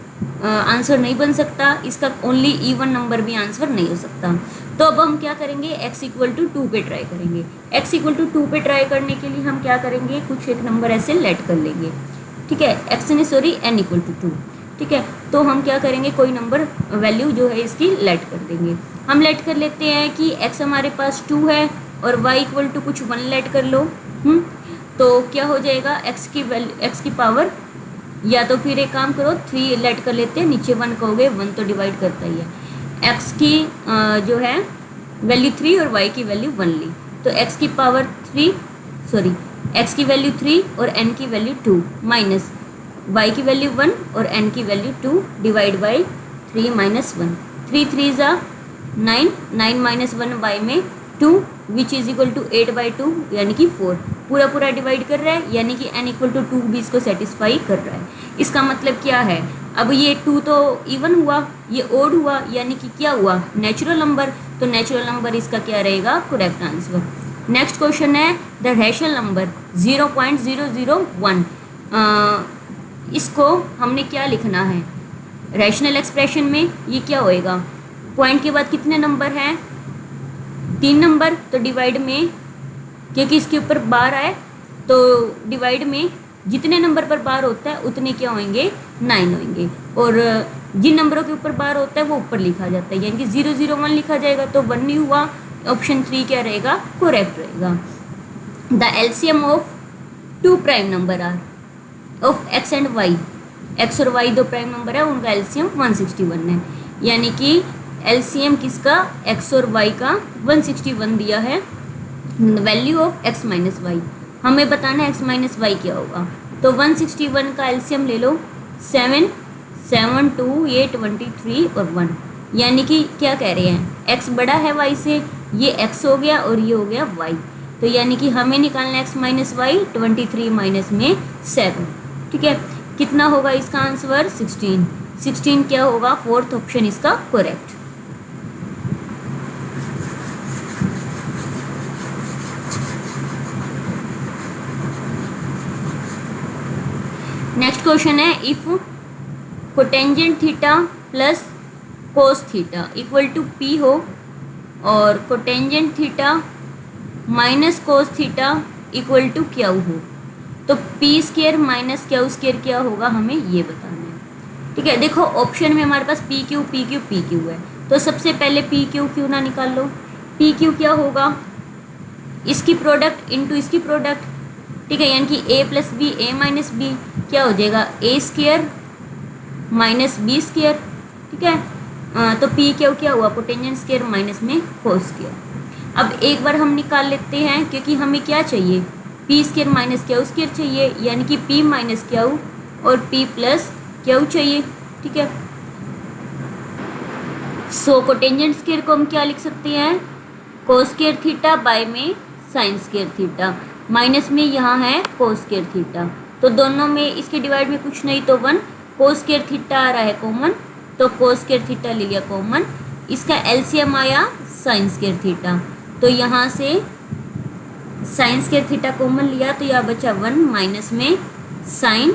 आंसर नहीं बन सकता, इसका ओनली इवन नंबर भी आंसर नहीं हो सकता। तो अब हम क्या करेंगे, x इक्वल टू 2 पे ट्राई करेंगे। x इक्वल टू 2 पे ट्राई करने के लिए हम क्या करेंगे, कुछ एक नंबर ऐसे लेट कर लेंगे, ठीक है, n इक्वल टू 2, ठीक है, तो हम क्या करेंगे, कोई नंबर वैल्यू जो है इसकी लेट कर देंगे। हम लेट कर लेते हैं कि x हमारे पास 2 है और y इक्वल टू कुछ 1 लेट कर लो, तो क्या हो जाएगा, x की पावर, या तो फिर एक काम करो 3 लेट कर लेते हैं, नीचे 1 कहोगे 1 तो डिवाइड करता ही है, x की जो है वैल्यू 3 और y की वैल्यू 1 ली, तो x की पावर 3 सॉरी x की वैल्यू 3 और n की वैल्यू 2 माइनस y की वैल्यू 1 और n की वैल्यू 2 डिवाइड बाई 3 माइनस 1, 3 3 ज़ा 9, 9 माइनस 1 y में 2 विच इज इक्वल टू 8/2 यानी कि 4, पूरा पूरा डिवाइड कर रहा है, यानी कि n इक्वल टू 2 भी इसको सेटिस्फाई कर रहा है। इसका मतलब क्या है, अब ये 2 तो इवन हुआ, ये ओड हुआ, यानी कि क्या हुआ नेचुरल नंबर, तो नेचुरल नंबर इसका क्या रहेगा करेक्ट आंसर। नेक्स्ट क्वेश्चन है द रैशनल नंबर 0.001, इसको हमने क्या लिखना है रैशनल एक्सप्रेशन में, ये क्या होएगा, पॉइंट के बाद कितने नंबर हैं 3 नंबर, तो डिवाइड में क्योंकि इसके ऊपर बार आए तो डिवाइड में जितने नंबर पर बार होता है उतने क्या होंगे 9 होंगे, और जिन नंबरों के ऊपर बार होता है वो ऊपर लिखा जाता है, यानी कि 001 लिखा जाएगा, तो 1 नहीं हुआ, ऑप्शन 3 क्या रहेगा करेक्ट रहेगा। The LCM of 2 prime number are of x and y, x और y 2 प्राइम नंबर है, उनका एलसीएम 161 है, यानी कि एलसीएम किसका x और y का 161 दिया है, value of x minus Y, हमें बताना है x माइनस वाई क्या होगा, तो 161 का एलसीएम ले लो 7, 7 2 8 23 और 1, यानी कि क्या कह रहे हैं x बड़ा है y से, ये x हो गया और ये हो गया y, तो यानी कि हमें निकालना x माइनस वाई 23 माइनस में 7, ठीक है, कितना होगा इसका आंसर 16, 16 क्या होगा, फोर्थ ऑप्शन इसका करेक्ट। नेक्स्ट क्वेश्चन है if cotangent theta plus cos theta equal to P हो और cotangent theta minus cos theta equal to Q हो, तो P square minus Q square क्या होगा, हमें ये बताना है, ठीक है। देखो ऑप्शन में हमारे पास P Q P Q P Q है, तो सबसे पहले पी क्यू क्यू ना निकाल लो, पी क्यू क्या होगा, इसकी प्रोडक्ट इनटू इसकी प्रोडक्ट, ठीक है, यानी कि ए प्लस बी ए माइनस बी क्या हो जाएगा ए स्केयर माइनस बी स्केयर, ठीक है, तो पी क्यू क्या हुआ पोटेंजेंट स्केयर माइनस में कोस स्केयर। अब एक बार हम निकाल लेते हैं क्योंकि हमें क्या चाहिए P square minus Q square चाहिए, यानी कि पी माइनस क्यू और पी प्लस क्यू चाहिए, ठीक है। सो कोटेंजेंट स्केयर को हम क्या लिख सकते हैं कोस स्केयर थीटा बाय में साइन स्केयर थीटा, माइनस में यहाँ है कोस स्केयर थीटा, तो दोनों में इसके डिवाइड में कुछ नहीं तो 1, कोस स्केयर थीटा आ रहा है कॉमन, तो कोस स्क्वायर थीटा ले लिया कॉमन, इसका एलसीएम आया साइन स्क्वायर थीटा, तो यहाँ से साइन स्क्वायर थीटा कॉमन लिया तो यह बचा 1 माइनस में साइन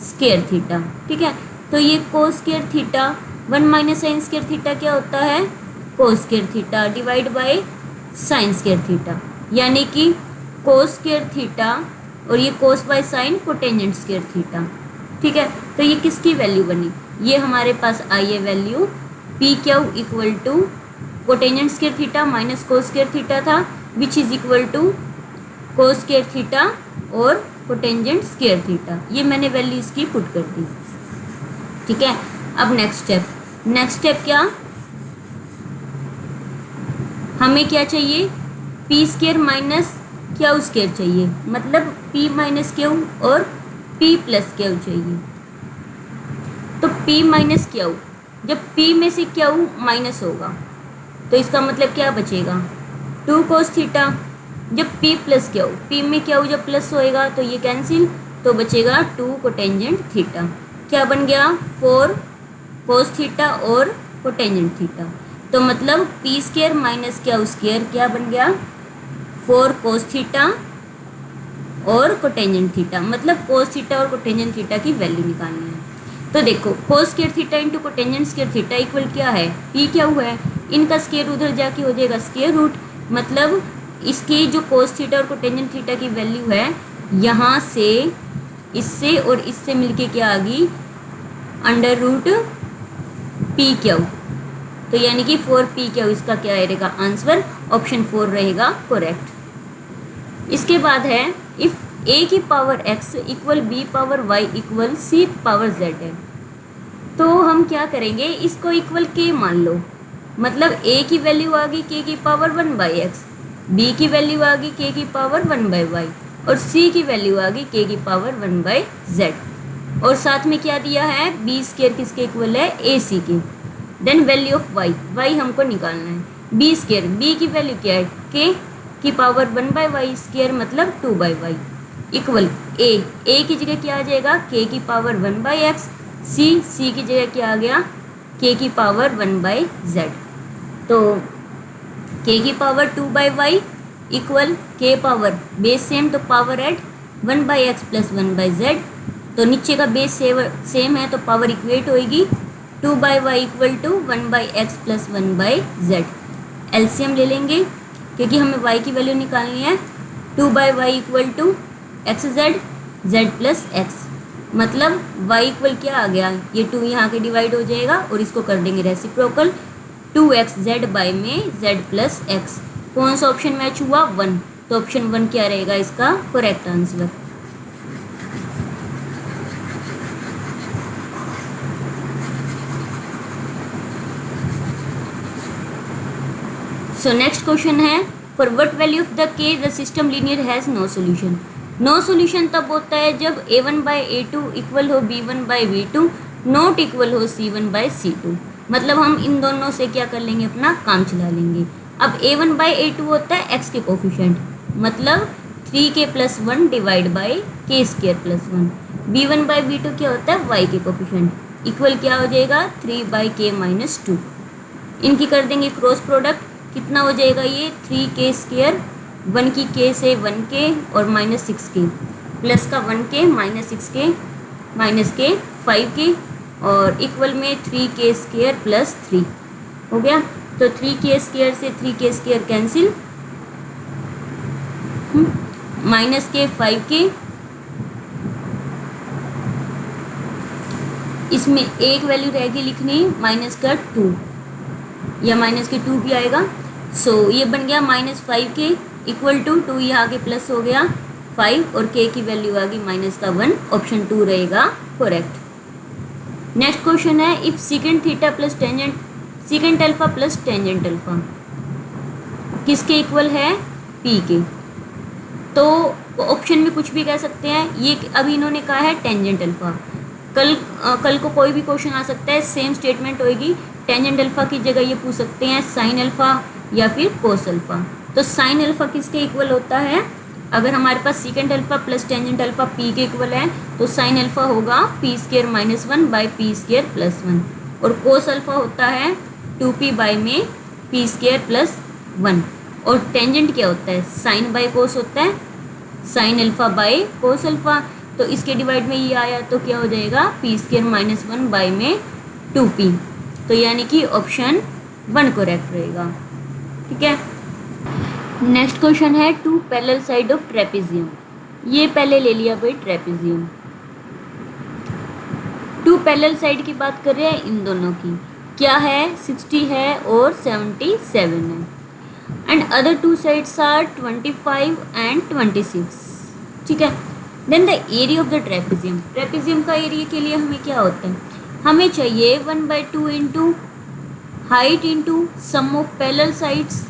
स्क्वायर थीटा। ठीक है, तो ये cos square theta 1 minus sine square theta क्या होता है, cos square theta divide by sine square theta, यानी कि कोस स्क्वायर थीटा और ये cos by sine cotangent square theta. ठीक है, तो ये किसकी वैल्यू बनी, ये हमारे पास आई है value P Q equal to cotangent square theta minus cos square theta था, which is equal to cos square theta और कोटेंजेंट स्क्वायर थीटा। ये मैंने वैल्यू इसकी पुट कर दी। ठीक है, अब नेक्स्ट स्टेप क्या, हमें क्या चाहिए, P square minus Q square चाहिए, मतलब पी माइनस क्यू और पी प्लस क्यू चाहिए। तो पी माइनस क्यू, जब पी में से क्यू माइनस होगा तो इसका मतलब क्या बचेगा, 2 कोस थीटा। जब पी प्लस क्यू, पी में क्यू जब प्लस होएगा तो ये कैंसिल, तो बचेगा 2 कोटेंजेंट थीटा। क्या बन गया, 4 कोस थीटा और कोटेंजेंट थीटा। तो मतलब P square minus Q square क्या बन गया, 4 कोस थीटा और कोटेंजेंट थीटा, मतलब कोस थीटा और कोटेंजेंट थीटा की वैल्यू निकालनी है। तो देखो कोस square theta into cotangent square theta equal क्या है, पी क्या हुआ है, इनका स्क्वायर उधर जाके हो जाएगा स्क्वायर रूट, मतलब इसकी जो कोस थीटा और कोटेंजेंट थीटा की वैल्यू है, यहाँ से इससे और इससे मिलके क्या आ गई, अंडर रूट पी क्यू। तो यानी कि 4 पी क्यू इसका क्या रहेगा आंसर, ऑप्शन 4 रहेगा करेक्ट। इसके बाद है इफ ए की power X equal B power Y equal C power Z है, तो हम क्या करेंगे, इसको इक्वल के मान लो, मतलब ए की वैल्यू आ गई के की पावर 1 बाई एक्स, बी की वैल्यू आ गई के की पावर 1 बाई वाई और सी की वैल्यू आ गई के की पावर 1 बाई जेड। और साथ में क्या दिया है, बी स्क्वायर किसके इक्वल है, ए सी के। Then value of Y, Y हमको निकालना है, बी स्क्वायर, बी की वैल्यू क्या है, के की पावर 1 बाई वाई स्क्वायर मतलब 2 बाई वाई इक्वल ए की जगह क्या आ जाएगा, के की पावर 1 बाई एक्स, सी की जगह क्या आ गया, के की पावर 1 बाई जेड। तो के की power 2 by Y equal K power base same, तो power at 1 by X plus 1 by Z, तो नीचे का बेस सेम है तो पावर इक्वेट होएगी, 2 by Y equal to 1 by X plus 1 by Z. LCM ले लेंगे क्योंकि हमें वाई की वैल्यू निकालनी है, 2 by Y equal to X Z, Z plus X, मतलब y इक्वल क्या आ गया, ये 2 यहाँ के डिवाइड हो जाएगा और इसको कर देंगे रेसिप्रोकल, 2x जेड बाई में z प्लस एक्स। कौन सा ऑप्शन मैच हुआ, 1, तो ऑप्शन 1 क्या रहेगा इसका correct answer. So next question है, for what value of the K the system linear has no solution. No solution तब होता है जब a1 बाई a2 इक्वल हो b1 by b2 not equal हो c1 बाई c2, मतलब हम इन दोनों से क्या कर लेंगे, अपना काम चला लेंगे। अब a1 बाई a2 होता है x के कोफिशिएंट, मतलब 3k प्लस 1 डिवाइड बाई के square plus 1, b1 by b2 क्या होता है y के कोफिशिएंट, इक्वल क्या हो जाएगा 3 बाई k माइनस 2। इनकी कर देंगे क्रॉस प्रोडक्ट, कितना हो जाएगा ये 3k स्क्वायर, 1 की k से 1k और माइनस 6k प्लस का 1k minus 6k minus k 5k और इक्वल में 3k स्क्वायर प्लस 3 हो गया। तो 3k स्क्वायर से 3k स्क्वायर कैंसिल, माइनस के 5k, इसमें एक वैल्यू रहेगी लिखनी माइनस का 2 या माइनस के 2 भी आएगा। सो ये बन गया माइनस 5k इक्वल टू 2 यहाँ के प्लस हो गया 5 और k की वैल्यू आ गई माइनस का 1, ऑप्शन 2 रहेगा करेक्ट। नेक्स्ट क्वेश्चन है if secant theta plus tangent secant alpha plus tangent alpha किसके इक्वल है, p के। तो ऑप्शन में कुछ भी कह सकते हैं, ये अभी इन्होंने कहा है टेंजेंट अल्फा, कल को कोई भी क्वेश्चन आ सकता है, सेम स्टेटमेंट होएगी, टेंजेंट अल्फा की जगह ये पूछ सकते हैं साइन अल्फा या फिर कोस अल्फा। तो साइन अल्फा किसके इक्वल होता है, अगर हमारे पास secant alpha plus tangent alpha p के इक्वल है तो साइन अल्फा होगा p square minus 1 by p square plus 1। और कोस अल्फा होता है 2p बाई में p स्क्वायर प्लस 1। और टेंजेंट क्या होता है, साइन बाई कोस होता है, sine alpha by cos alpha. तो इसके डिवाइड में ये आया तो क्या हो जाएगा, p स्क्वायर माइनस 1 बाई में 2p। तो यानी कि ऑप्शन 1 करेक्ट रहेगा। ठीक है, नेक्स्ट क्वेश्चन है two parallel side of trapezium. ये पहले ले लिया भाई ट्रेपेजियम। टू पैरेलल साइड की बात कर रहे हैं इन दोनों की, क्या है 60 है और 77 है। And other two sides are 25 and 26। ठीक है, then the area of the trapezium. Trapezium का एरिया के लिए हमें क्या होता है, हमें चाहिए 1/2 into height into sum of parallel sides.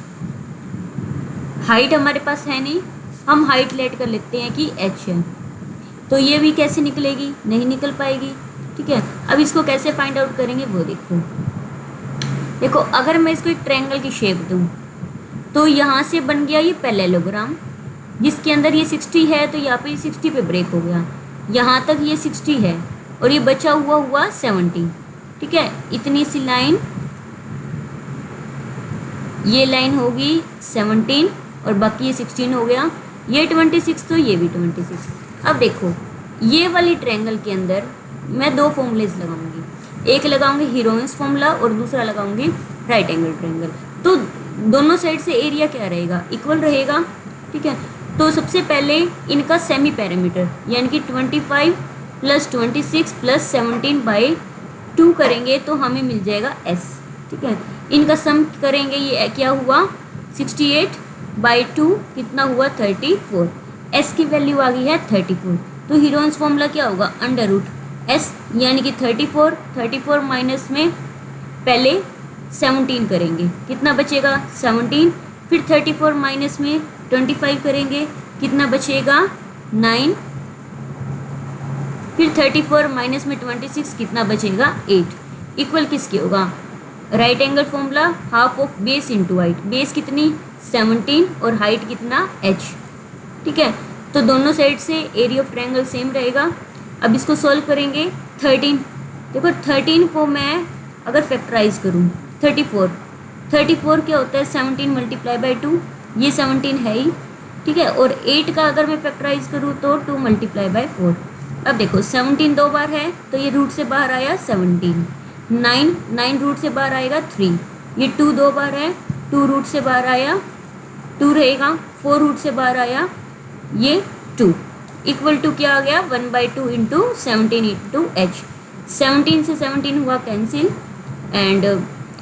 Height हमारे पास है नहीं, हम हाइट लेट कर लेते हैं कि h है, तो ये भी कैसे निकलेगी, नहीं निकल पाएगी। ठीक है, अब इसको कैसे फाइंड आउट करेंगे वो देखो। देखो अगर मैं इसको एक ट्रायंगल की शेप दूं तो यहाँ से बन गया ये पैरेललोग्राम, जिसके अंदर ये 60 है तो यहाँ पे 60 पे ब्रेक हो गया, यहाँ तक ये 60 है और ये बचा हुआ 70। ठीक है, इतनी सी लाइन, ये लाइन होगी 17 और बाकी ये 16 हो गया, ये 26 तो ये भी 26। अब देखो ये वाली ट्रायंगल के अंदर मैं दो फॉर्मूलेज लगाऊंगी, एक लगाऊंगी हीरोइंस फॉर्मूला और दूसरा लगाऊंगी राइट एंगल ट्रायंगल। तो दोनों साइड से एरिया क्या रहेगा, इक्वल रहेगा। ठीक है, तो सबसे पहले इनका सेमी पैरामीटर यानी कि 25 प्लस 26 प्लस 17/2 करेंगे तो हमें मिल जाएगा s। ठीक है, इनका सम करेंगे, ये क्या हुआ 68/2 कितना हुआ 34। s की वैल्यू आ गई है 34, तो हीरोइंस फॉर्मूला क्या होगा अंडर रूट s यानी कि 34 माइनस में पहले 17 करेंगे, कितना बचेगा 17, फिर 34 माइनस में 25 करेंगे, कितना बचेगा 9, फिर 34 माइनस में 26 कितना बचेगा 8। इक्वल किसके होगा, right angle formula half of base into height, base कितनी 17 और हाइट कितना h। ठीक है, तो दोनों साइड से एरिया ऑफ ट्रायंगल सेम रहेगा। अब इसको सॉल्व करेंगे 13। देखो 13 को मैं अगर फैक्टराइज करूँ 34 क्या होता है 17 मल्टीप्लाई बाई 2, ये 17 है ही। ठीक है, और 8 का अगर मैं फैक्टराइज करूँ तो 2 मल्टीप्लाई बाई 4। अब देखो 17 दो बार है तो ये रूट से बाहर आया 17, 9 रूट से बाहर आएगा 3, ये 2 दो बार है 2 रूट से बाहर आया 2 रहेगा, 4 रूट से बाहर आया ये 2, इक्वल टू क्या आ गया 1/2 इंटू 17 इंटू h। 17 से 17 हुआ कैंसिल एंड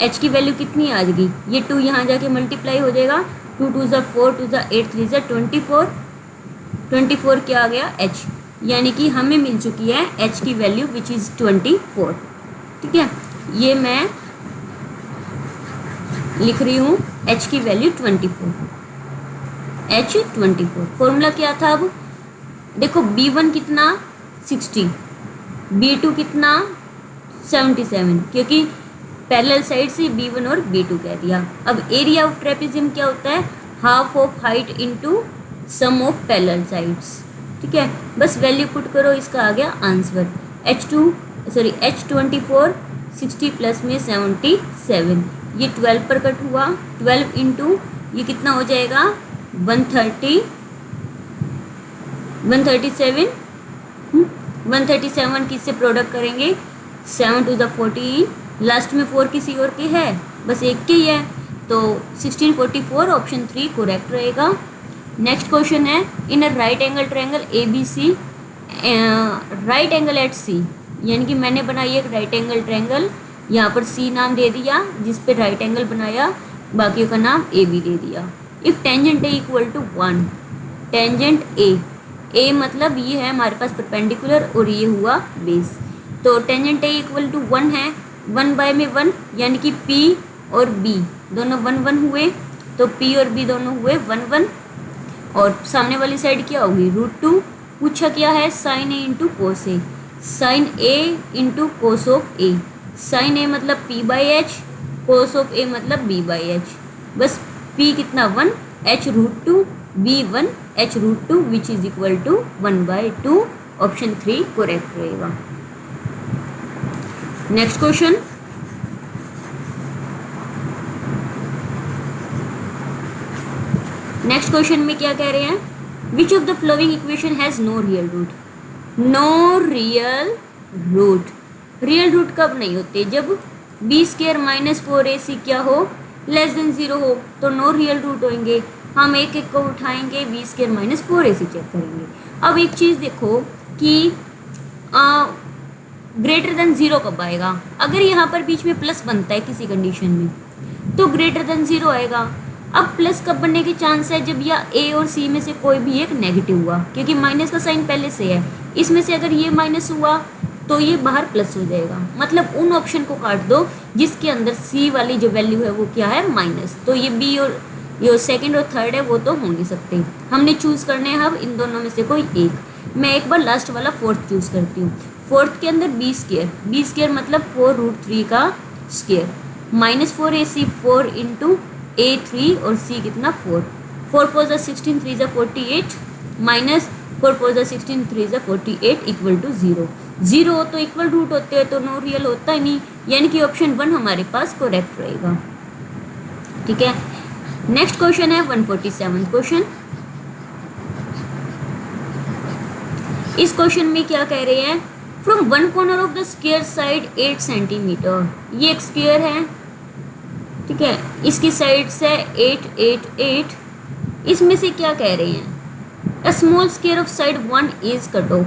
h की वैल्यू कितनी आ जाएगी, ये 2 यहाँ जाके मल्टीप्लाई हो जाएगा, 2 2 ज़ा 4 2 ज़ा 8 3 ज़ा 24 क्या आ गया h, यानी कि हमें मिल चुकी है h की वैल्यू विच इज़ 24। ठीक है, ये मैं लिख रही हूँ h की वैल्यू 24। फॉर्मूला क्या था, अब देखो b1 कितना 60, b2 कितना 77, क्योंकि पैरेलल साइड से b1 और b2 कह दिया। अब एरिया ऑफ ट्रेपेजियम क्या होता है, half of height into sum of parallel sides. ठीक है, बस वैल्यू पुट करो, इसका आ गया आंसर h24 60 प्लस में 77, ये 12 पर कट हुआ, 12 इंटू ये कितना हो जाएगा 137 किससे प्रोडक्ट करेंगे 7 टू द 14, लास्ट में 4 किसी और के है, बस एक के ही है, तो 1644 ऑप्शन 3 करेक्ट रहेगा। नेक्स्ट क्वेश्चन है in a right angle triangle ABC, right angle at C, यानी कि मैंने बनाई एक राइट एंगल ट्रायंगल, यहाँ पर C नाम दे दिया जिस पे राइट एंगल बनाया, बाकियों का नाम AB दे दिया। If tangent A equal to 1, tangent A मतलब ये है हमारे पास परपेंडिकुलर और ये हुआ बेस, तो टेंजेंट A इक्वल टू 1 है, 1 बाय में 1 यानी कि P और B दोनों 1 1 हुए, तो P और B दोनों हुए 1 1, और सामने वाली साइड क्या होगी √2। पूछा क्या है sine A into cos A, sine A into cos of A, sine A मतलब P by H, cos of A मतलब B बाई H, बस P कितना 1 H √2, B 1 H √2 which is equal to 1/2, option 3 correct रहेगा। Next question next question में क्या कह रहे हैं, which of the following equation has no real root. No real root, real root कब नहीं होते, जब बी स्क्र माइनस 4ac क्या हो, लेस देन 0 हो, तो नो रियल रूट होंगे। हम एक एक को उठाएंगे, B square minus 4ac check करेंगे। अब एक चीज़ देखो कि ग्रेटर देन 0 कब आएगा, अगर यहाँ पर बीच में प्लस बनता है किसी कंडीशन में तो ग्रेटर देन 0 आएगा। अब प्लस कब बनने के चांस है, जब या ए और सी में से कोई भी एक नेगेटिव हुआ, क्योंकि माइनस का साइन पहले से है, इसमें से अगर ये माइनस हुआ तो ये बाहर प्लस हो जाएगा। मतलब उन ऑप्शन को काट दो जिसके अंदर सी वाली जो वैल्यू है वो क्या है, माइनस। तो ये बी और ये सेकंड और थर्ड है वो तो हो नहीं सकते, हमने चूज़ करने हैं अब इन दोनों में से कोई एक। मैं एक बार लास्ट वाला फोर्थ चूज़ करती हूँ। फोर्थ के अंदर बी स्क्र मतलब 4√3 का square, minus 4ac 4 into a3 और c कितना 4, 4 4 जा 16 3 जा 48 माइनस 4 4 जा 16 3 जा 48 इक्वल टू 0। 0 हो तो इक्वल रूट होते हैं, तो नो रियल होता ही नहीं, यानी कि ऑप्शन 1 हमारे पास करेक्ट रहेगा। ठीक है, नेक्स्ट क्वेश्चन है 147 क्वेश्चन। इस क्वेश्चन में क्या कह रहे हैं, from one corner of the square side 8 centimetre, ये एक स्क्वायर है, ठीक है, इसकी साइड्स है 8 8 8, इसमें से क्या कह रहे हैं, a small square of side 1 is cut off,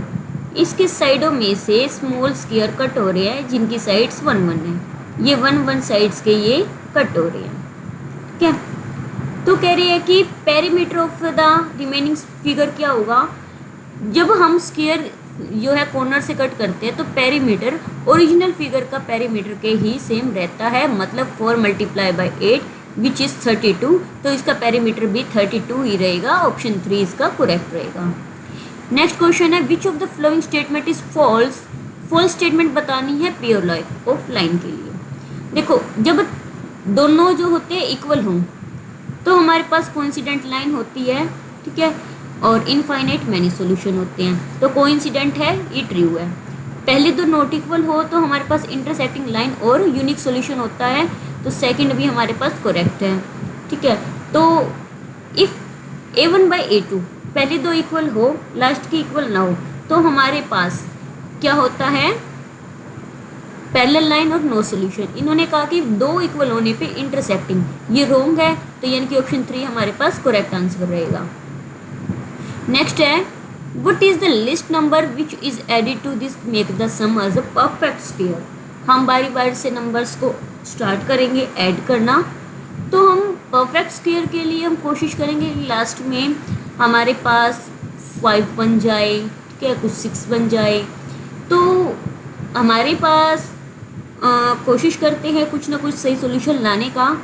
इसके साइडों में से स्मॉल स्क्वायर कट हो रहे हैं जिनकी साइड्स 1 1 है, ये 1 1 साइड्स के ये कट हो रहे हैं। ठीक है, तो कह रहे हैं कि perimeter of the remaining figure क्या होगा, जब हम स्क्वायर जो है कॉर्नर से कट करते हैं तो पेरीमीटर ओरिजिनल फिगर का पेरीमीटर के ही सेम रहता है, मतलब 4 मल्टीप्लाई बाई 8 विच इज़ 32, तो इसका पेरीमीटर भी 32 ही रहेगा। ऑप्शन 3 इसका करेक्ट रहेगा। नेक्स्ट क्वेश्चन है, which of the following statement is false. False statement बतानी है प्योर लाइफ ऑफ लाइन के लिए। देखो, जब दोनों जो होते हैं इक्वल हों तो हमारे पास कोइंसिडेंट लाइन होती है, ठीक है, और इनफाइनाइट मैनी सॉल्यूशन होते हैं, तो कोइंसिडेंट है ये ट्रू है। पहले दो नॉट इक्वल हो तो हमारे पास इंटरसेक्टिंग लाइन और यूनिक सॉल्यूशन होता है, तो सेकंड भी हमारे पास करेक्ट है। ठीक है, तो इफ़ a1 बाई a2 पहले दो इक्वल हो, लास्ट की इक्वल ना हो, तो हमारे पास क्या होता है, पैरेलल लाइन और नो सॉल्यूशन। इन्होंने कहा कि दो इक्वल होने पे इंटरसेक्टिंग, ये रॉन्ग है, तो यानी कि ऑप्शन 3 हमारे पास करेक्ट आंसर रहेगा। नेक्स्ट है, what is the list number which is added to this make the sum as a perfect square. हम बारी बारी से नंबर्स को स्टार्ट करेंगे ऐड करना, तो हम परफेक्ट स्क्वायर के लिए हम कोशिश करेंगे लास्ट में हमारे पास 5 बन जाए, ठीक है, कुछ 6 बन जाए, तो हमारे पास कोशिश करते हैं कुछ ना कुछ सही सॉल्यूशन लाने का।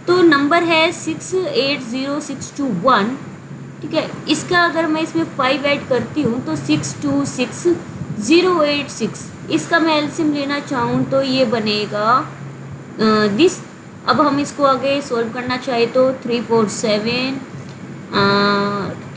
तो नंबर है 680621, ठीक है, इसका अगर मैं इसमें 5 ऐड करती हूँ तो 626086, इसका मैं एलसीएम लेना चाहूँ तो ये बनेगा दिस। अब हम इसको आगे सॉल्व करना चाहे तो 3 4 7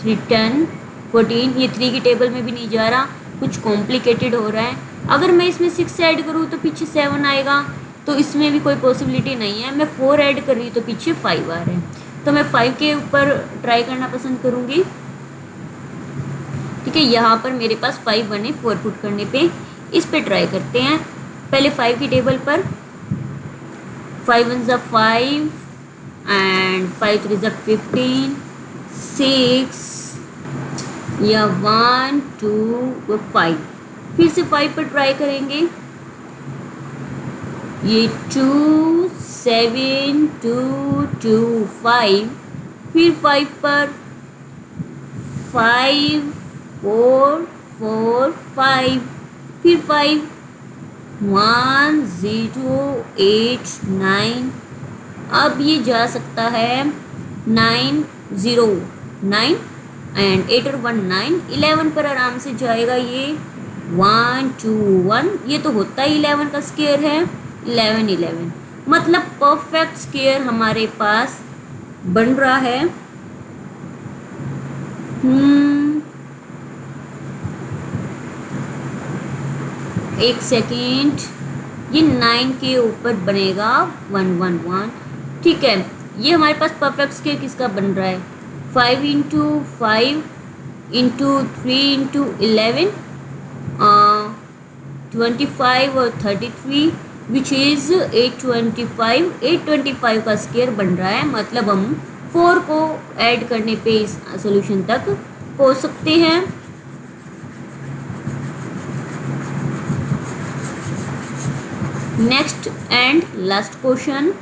3 10 14, ये 3 की टेबल में भी नहीं जा रहा, कुछ कॉम्प्लिकेटेड हो रहा है। अगर मैं इसमें 6 ऐड करूँ तो पीछे 7 आएगा, तो इसमें भी कोई पॉसिबिलिटी नहीं है। मैं 4 ऐड कर रही हूँ तो पीछे 5 आ रहे हैं, तो मैं 5 के ऊपर ट्राई करना पसंद करूँगी। ठीक है, यहाँ पर मेरे पास 5 बने 4 पुट करने पे, इस पे ट्राई करते हैं। पहले 5 की टेबल पर 5 1 ज़ा 5 एंड 5 3 ज़ा 15 6 या 1 2 5, फिर से 5 पर ट्राई करेंगे, ये 2 7 2 2 5, फिर 5 पर 5 4 4 5, फिर 5 1 0 8 9, अब ये जा सकता है 9 0 9 एंड 8 और 1 9, 11 पर आराम से जाएगा ये 1 2 1, ये तो होता ही 11 का स्क्वायर है, 11 11, मतलब परफेक्ट स्क्वायर हमारे पास बन रहा है। एक सेकेंड, ये 9 के ऊपर बनेगा 1 1 1, ठीक है, ये हमारे पास परफेक्ट स्क्वायर किसका बन रहा है, 5 इंटू 5 इंटू 3 इंटू 11 25 और 33 विच इज़ 825। 825 का स्क्वायर बन रहा है, मतलब हम 4 को ऐड करने पे इस सॉल्यूशन तक पहुंच सकते हैं। Next and last question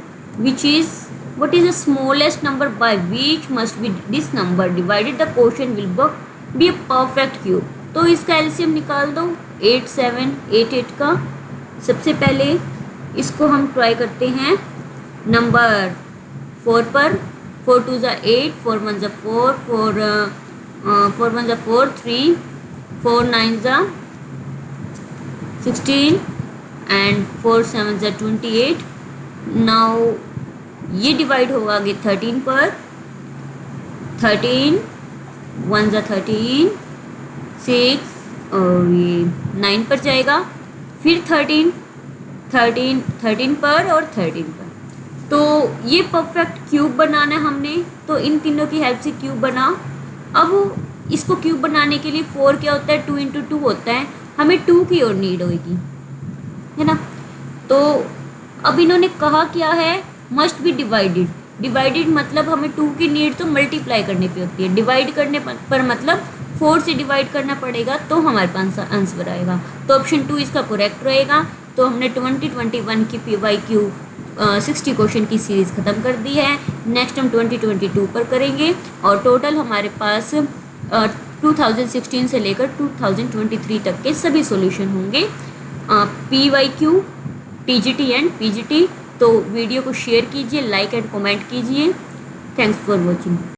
which is what is the smallest number by which must be this number divided the quotient will be a perfect cube। तो इसका एलसीएम निकाल दो 8 7 8 8 का। सबसे पहले इसको हम ट्राई करते हैं नंबर 4 पर। 4 2 ज़ा 8, 4 1 ज़ा 4, 4 1 ज़ा 4 3, 4 9 ज़ा 16 एंड 4 7 ज़ा 28। नाउ ये डिवाइड होगा आगे 13 पर। 13 1 ज़ा 13, 6 और ये 9 पर जाएगा, फिर 13 पर और 13 पर। तो ये परफेक्ट क्यूब बनाना है हमने, तो इन तीनों की हेल्प से क्यूब बना। अब इसको क्यूब बनाने के लिए 4 क्या होता है, 2 इंटू 2 होता है, हमें 2 की और नीड होगी, है ना। तो अब इन्होंने कहा क्या है, मस्ट बी डिवाइडेड मतलब हमें 2 की नीड तो मल्टीप्लाई करने पे होती है, डिवाइड करने पर मतलब 4 से डिवाइड करना पड़ेगा तो हमारे पास आंसर आएगा। तो ऑप्शन 2 इसका करेक्ट रहेगा। तो हमने 2021 की PYQ 60 क्वेश्चन की सीरीज़ ख़त्म कर दी है। नेक्स्ट हम 2022 पर करेंगे और टोटल हमारे पास 2016 से लेकर 2023 तक के सभी सॉल्यूशन होंगे, PYQ, TGT एंड PGT। तो वीडियो को शेयर कीजिए, लाइक एंड कमेंट कीजिए। Thanks for watching.